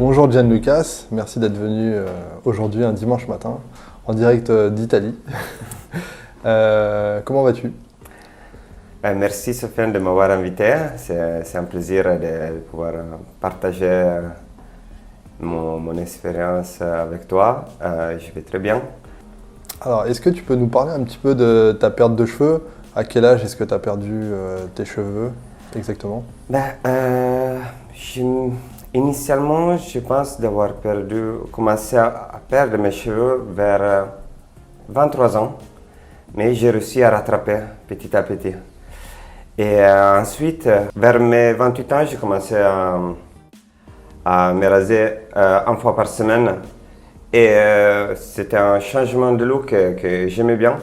Bonjour Gianlucas, merci d'être venu aujourd'hui un dimanche matin en direct d'Italie. Comment vas-tu? Merci Sofiane de m'avoir invité. C'est un plaisir de pouvoir partager mon expérience avec toi. Je vais très bien. Alors, est-ce que tu peux nous parler un petit peu de ta perte de cheveux? À quel âge est-ce que tu as perdu tes cheveux exactement? Initialement, je pense d'avoir commencé à perdre mes cheveux vers 23 ans, mais j'ai réussi à rattraper petit à petit. Et ensuite, vers mes 28 ans, j'ai commencé à me raser une fois par semaine. Et c'était un changement de look que j'aimais bien.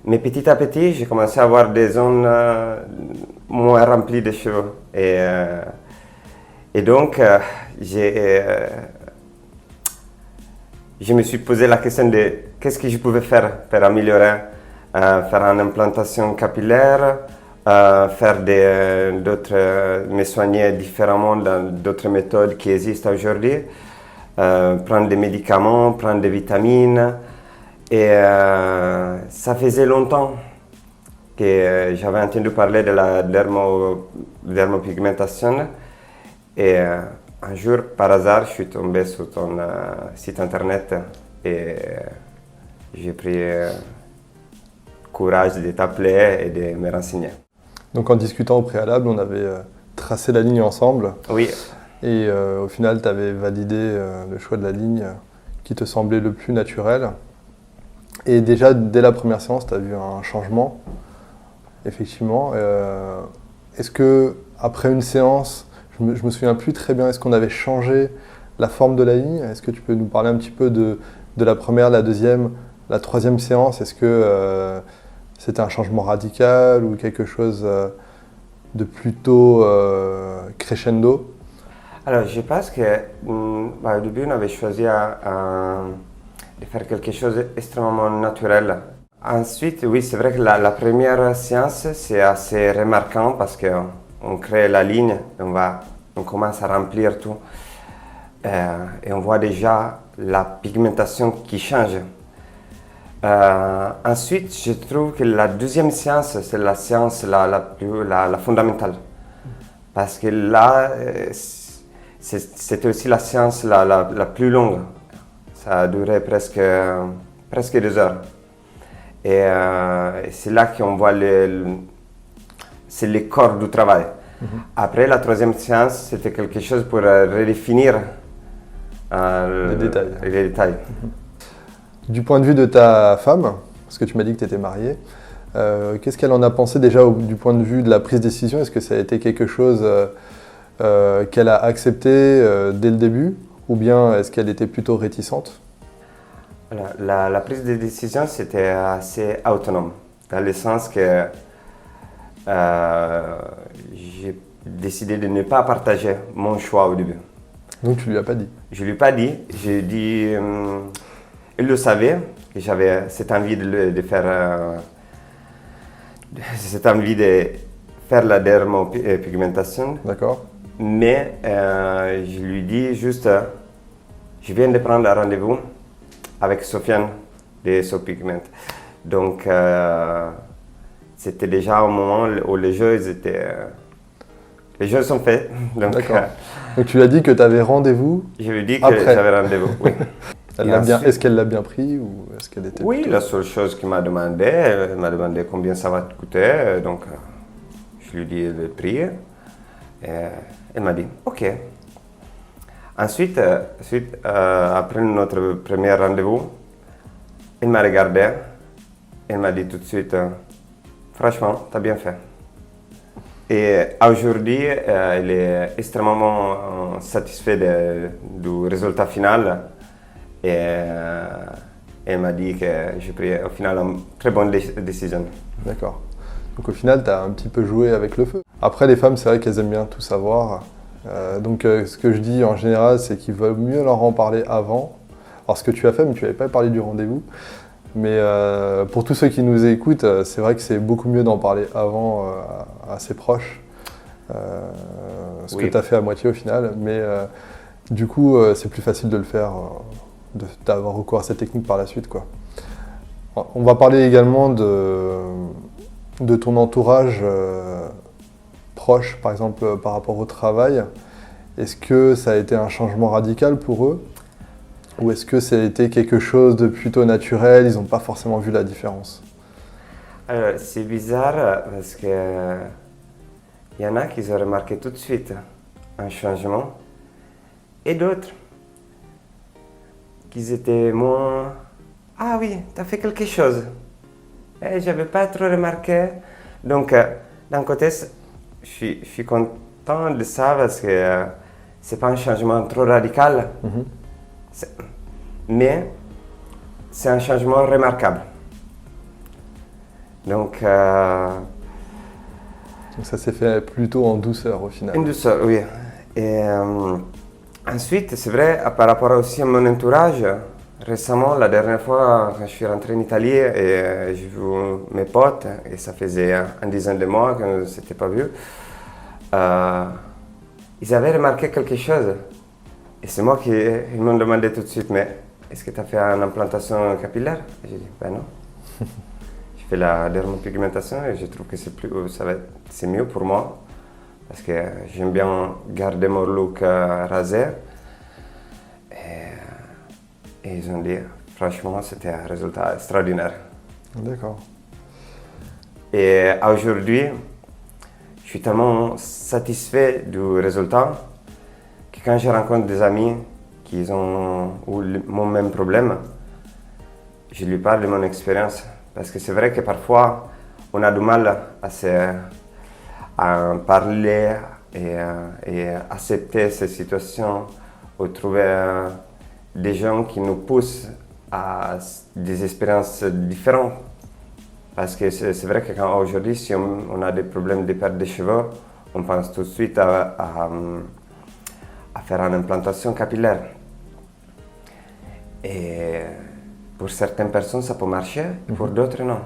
Mais petit à petit, j'ai commencé à avoir des zones moins remplies de cheveux. Et donc, je me suis posé la question de qu'est-ce que je pouvais faire pour améliorer, faire une implantation capillaire, me soigner différemment dans d'autres méthodes qui existent aujourd'hui, prendre des médicaments, prendre des vitamines. Et ça faisait longtemps que j'avais entendu parler de la dermopigmentation. Et un jour, par hasard, je suis tombé sur ton site internet et j'ai pris courage de t'appeler et de me renseigner. Donc en discutant au préalable, on avait tracé la ligne ensemble. Oui. Et au final, tu avais validé le choix de la ligne qui te semblait le plus naturel. Et déjà, dès la première séance, tu as vu un changement, effectivement. Est-ce que après une séance, je me souviens plus très bien, est-ce qu'on avait changé la forme de la ligne? Est-ce que tu peux nous parler un petit peu de la première, la deuxième, la troisième séance? Est-ce que c'était un changement radical ou quelque chose de plutôt crescendo? Alors, je pense que au début, on avait choisi de faire quelque chose d'extrêmement naturel. Ensuite, oui, c'est vrai que la première séance, c'est assez remarquant parce qu'on crée la ligne, on commence à remplir tout. Et on voit déjà la pigmentation qui change. Ensuite, je trouve que la deuxième séance, c'est la séance la fondamentale. Parce que là, c'était aussi la séance la plus longue. Ça a duré presque 2 heures. Et c'est là qu'on voit c'est le corps du travail. Après la troisième séance, c'était quelque chose pour redéfinir les détails. Du point de vue de ta femme, parce que tu m'as dit que tu étais marié, qu'est-ce qu'elle en a pensé déjà du point de vue de la prise de décision? Est-ce que ça a été quelque chose qu'elle a accepté dès le début, ou bien est-ce qu'elle était plutôt réticente? La prise de décision, c'était assez autonome, dans le sens que j'ai décidé de ne pas partager mon choix au début. Donc tu lui as pas dit? Je lui ai pas dit. J'ai dit, elle le savait, que j'avais cette envie de faire la dermopigmentation. D'accord. Mais je lui dis juste, je viens de prendre un rendez-vous avec Sofiane de SoPigment. Donc, c'était déjà au moment où les jeux sont faits. D'accord. Donc, tu lui as dit que tu avais rendez-vous? Je lui ai dit que j'avais rendez-vous, oui. Est-ce qu'elle l'a bien pris ou est-ce qu'elle était Oui, la seule chose qu'elle m'a demandé, elle m'a demandé combien ça va te coûter. Donc, je lui ai dit le prix. Et elle m'a dit OK. Ensuite, après notre premier rendez-vous, elle m'a regardé. Elle m'a dit tout de suite, franchement, tu as bien fait. Et aujourd'hui, elle est extrêmement satisfaite du résultat final. Et elle m'a dit que j'ai pris au final une très bonne décision. D'accord. Donc au final, tu as un petit peu joué avec le feu. Après, les femmes, c'est vrai qu'elles aiment bien tout savoir. Donc ce que je dis en général, c'est qu'il vaut mieux leur en parler avant. Alors ce que tu as fait, mais tu n'avais pas parlé du rendez-vous. Mais pour tous ceux qui nous écoutent, c'est vrai que c'est beaucoup mieux d'en parler avant à ses proches. Ce que tu as fait à moitié au final. Mais Du coup, c'est plus facile de le faire, d'avoir recours à cette technique par la suite, quoi. On va parler également de ton entourage proche, par exemple par rapport au travail. Est-ce que ça a été un changement radical pour eux? Ou est-ce que ça a été quelque chose de plutôt naturel, ils n'ont pas forcément vu la différence? Alors, c'est bizarre parce que il y en a qui ont remarqué tout de suite un changement et d'autres qui étaient moins « Ah oui, tu as fait quelque chose ». Et je n'avais pas trop remarqué. Donc, d'un côté, je suis content de ça parce que ce n'est pas un changement trop radical, mais c'est un changement remarquable. Donc ça s'est fait plutôt en douceur au final. En douceur, oui. Et ensuite, c'est vrai, par rapport aussi à mon entourage, récemment, la dernière fois, quand je suis rentré en Italie et j'ai vu mes potes, et ça faisait une dizaine de mois qu'on ne s'était pas vus, ils avaient remarqué quelque chose. Et c'est moi qui ils m'ont demandé tout de suite, mais est-ce que tu as fait une implantation capillaire? Et j'ai dit, ben non. Je fais la dermopigmentation et je trouve que c'est mieux pour moi parce que j'aime bien garder mon look rasé. Et ils ont dit, franchement, c'était un résultat extraordinaire. D'accord. Et aujourd'hui, je suis tellement satisfait du résultat que quand je rencontre des amis qui ont eu mon même problème, je lui parle de mon expérience. Parce que c'est vrai que parfois, on a du mal à en parler et accepter ces situations ou trouver des gens qui nous poussent à des expériences différentes. Parce que c'est vrai que aujourd'hui, si on a des problèmes de perte de cheveux, on pense tout de suite à faire une implantation capillaire. Et pour certaines personnes, ça peut marcher, pour d'autres, non.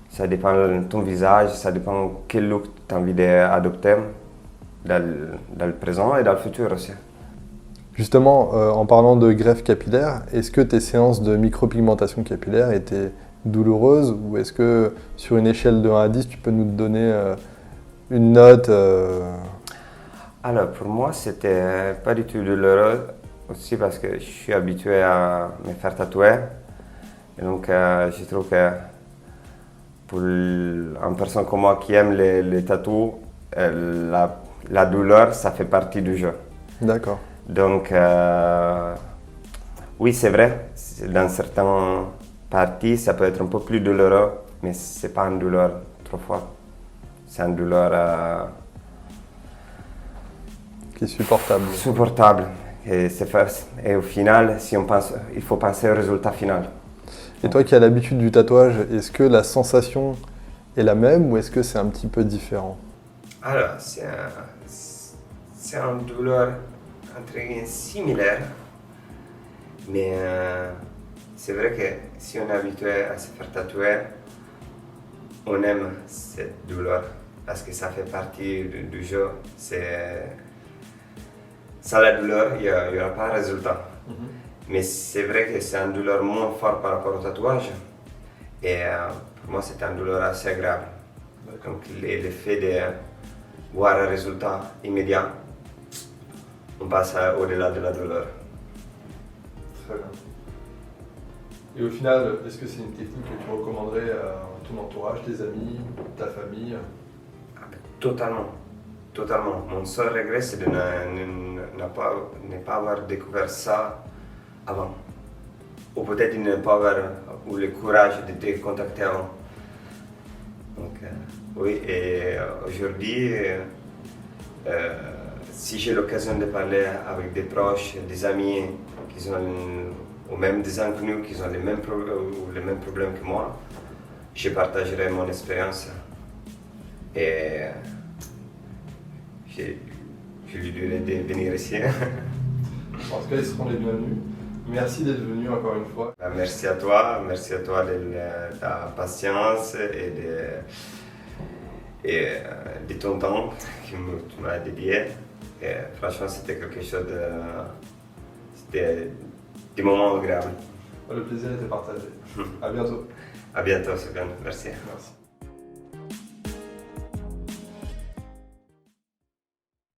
Ça dépend de ton visage, ça dépend quel look tu as envie d'adopter dans le présent et dans le futur aussi. Justement, en parlant de greffe capillaire, est-ce que tes séances de micropigmentation capillaire étaient douloureuses ou est-ce que sur une échelle de 1 à 10, tu peux nous donner une note Alors pour moi, c'était pas du tout douloureux aussi parce que je suis habitué à me faire tatouer. Et donc je trouve que pour une personne comme moi qui aime les tatous, la douleur, ça fait partie du jeu. D'accord. Donc, oui, c'est vrai, dans certaines parties, ça peut être un peu plus douloureux, mais ce n'est pas une douleur trop forte. C'est une douleur qui est supportable. Supportable. Et au final, si on pense, il faut penser au résultat final. Et toi qui as l'habitude du tatouage, est-ce que la sensation est la même ou est-ce que c'est un petit peu différent? Alors, c'est une douleur similaire, mais c'est vrai que si on est habitué à se faire tatouer, on aime cette douleur parce que ça fait partie du jeu. Sans la douleur, il n'y aura pas de résultat. Mais c'est vrai que c'est une douleur moins forte par rapport au tatouage. Et pour moi, c'est une douleur assez agréable. Donc l'effet de voir un résultat immédiat, on passe au-delà de la douleur. Très bien. Et au final, est-ce que c'est une technique que tu recommanderais à ton entourage, tes amis, ta famille? Totalement. Totalement. Mon seul regret, c'est de ne pas avoir découvert ça avant. Ou peut-être de ne pas avoir eu le courage de te contacter avant. Donc, oui, et aujourd'hui, si j'ai l'occasion de parler avec des proches, des amis qui ont, ou même des inconnus qui ont les mêmes problèmes que moi, je partagerai mon expérience et je lui dirai de venir ici. En tout cas, ils seront les bienvenus. Merci d'être venu encore une fois. Merci à toi de ta patience et de ton temps que tu m'as dédié. Et franchement, c'était quelque chose de... C'était des moments agréables. Le plaisir était partagé. À bientôt. À bientôt, Sylvain. Merci. Merci.